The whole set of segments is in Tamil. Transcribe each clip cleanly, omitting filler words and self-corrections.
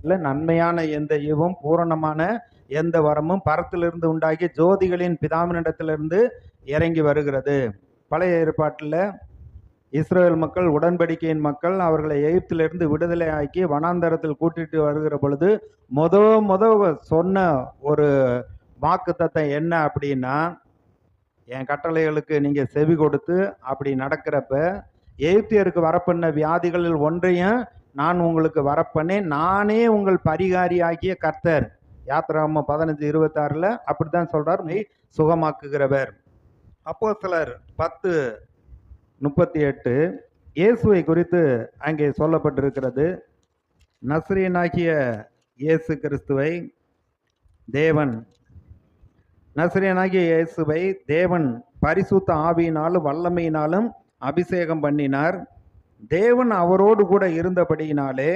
இல்ல நன்மையான எந்த ஈவும் பூரணமான எந்த வரமும் பரத்திலிருந்து உண்டாகி ஜோதிகளின் பிதாவினிடத்திலிருந்து இறங்கி வருகிறது. பழைய ஏற்பாட்டில் இஸ்ரேல் மக்கள் உடன்படிக்கையின் மக்கள் அவர்களை எகிப்திலிருந்து விடுதலை ஆக்கி வனாந்தரத்தில் கூட்டிட்டு வருகிற பொழுது முத சொன்ன ஒரு வாக்குத்தத்தம் என்ன அப்படின்னா, என் கட்டளைகளுக்கு நீங்க செவி கொடுத்து அப்படி நடக்கிறப்ப எகிப்தியருக்கு வரப்பண்ண வியாதிகளில் ஒன்றையும் நான் உங்களுக்கு வரப்பண்ணேன், நானே உங்கள் பரிகாரி ஆகிய கர்த்தர். யாத்திராகமம் 15:26 அப்படித்தான் சொல்றார், சுகமாக்குகிறவர். அப்போஸ்தலர் 10:38 இயேசுவை குறித்து அங்கே சொல்லப்பட்டிருக்கிறது. நசரேயனாகிய இயேசு கிறிஸ்துவை தேவன் பரிசுத்த ஆவியினாலும் வல்லமையினாலும் அபிஷேகம் பண்ணினார். தேவன் அவரோடு கூட இருந்தபடியினாலே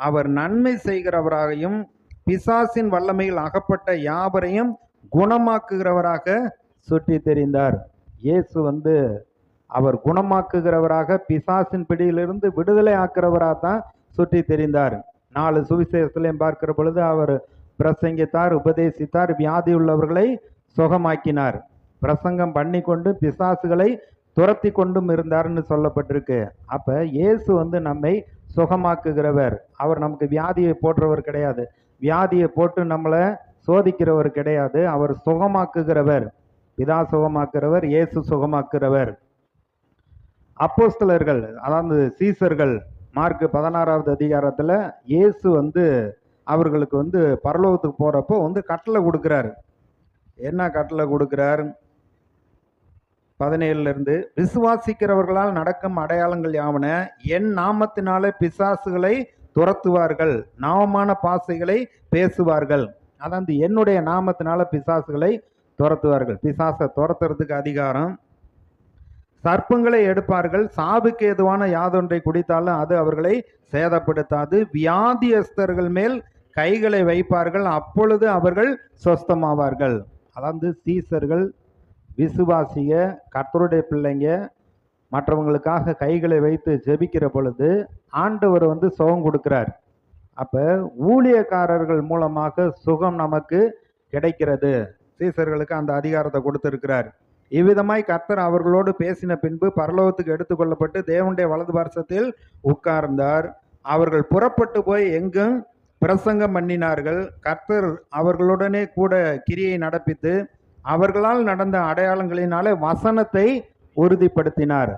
அவர் நன்மை செய்கிறவராகவும் பிசாசின் வல்லமையில் அகப்பட்ட யாவரையும் குணமாக்குகிறவராக சுற்றி தெரிந்தார். இயேசு அவர் குணமாக்குகிறவராக, பிசாசின் பிடியிலிருந்து விடுதலை ஆக்கிறவராக தான் சுற்றி தெரிந்தார். 4 சுவிசேஷத்திலையும் பார்க்கிற பொழுது அவர் பிரசங்கித்தார், உபதேசித்தார், வியாதி உள்ளவர்களை சுகமாக்கினார், பிரசங்கம் பண்ணி கொண்டு பிசாசுகளை துரத்தி கொண்டும் இருந்தார்னு சொல்லப்பட்டிருக்கு. அப்ப இயேசு நம்மை சுகமாக்குகிறவர். அவர் நமக்கு வியாதியை போடுறவர் கிடையாது, வியாதியை போட்டு நம்மளை சோதிக்கிறவர் கிடையாது. அவர் சுகமாக்குகிறவர். பிதா சுகமாக்குறவர், இயேசு சுகமாக்குறவர். அப்போஸ்தலர்கள், அதாவது சீசர்கள், மார்க் 16வது அதிகாரத்துல இயேசு அவர்களுக்கு பரலோகத்துக்கு போறப்போ கட்டளை கொடுக்கிறார். என்ன கட்டளை கொடுக்கிறார்? 17 விசுவாசிக்கிறவர்களால் நடக்கும் அடையாளங்கள் யாவன, என் நாமத்தினாலே பிசாசுகளை துரத்துவார்கள், நாமமான பாசைகளை பேசுவார்கள். அதாவது என்னுடைய நாமத்தினால பிசாசுகளை துரத்துவார்கள். பிசாசை துரத்துறதுக்கு அதிகாரம். சர்ப்பங்களை எடுப்பார்கள், சாவுக்கு ஏதுவான யாதொன்றை குடித்தாலும் அது அவர்களை சேதப்படுத்தாது. வியாதியஸ்தர்கள் மேல் கைகளை வைப்பார்கள், அப்பொழுது அவர்கள் சொஸ்தமாவார்கள். அதாவது சீசர்கள், விசுவாசிக, கர்த்தருடைய பிள்ளைங்க மற்றவங்களுக்காக கைகளை வைத்து ஜெபிக்கிற பொழுது ஆண்டவர் சுகம் கொடுக்கிறார். அப்ப ஊழியக்காரர்கள் மூலமாக சுகம் நமக்கு கிடைக்கிறது. சீசர்களுக்கு அந்த அதிகாரத்தை கொடுத்திருக்கிறார். இவ்விதமாய் கர்த்தர் அவர்களோடு பேசின பின்பு பரலோகத்துக்கு எடுத்துக்கொள்ளப்பட்டு தேவனுடைய வலது பார்சத்தில் உட்கார்ந்தார். அவர்கள் புறப்பட்டு போய் எங்கும் பிரசங்கம் பண்ணினார்கள். கர்த்தர் அவர்களுடனே கூட கிரியை நடப்பித்து அவர்களால் நடந்த அடையாளங்களினாலே வசனத்தை உறுதிப்படுத்தினார்.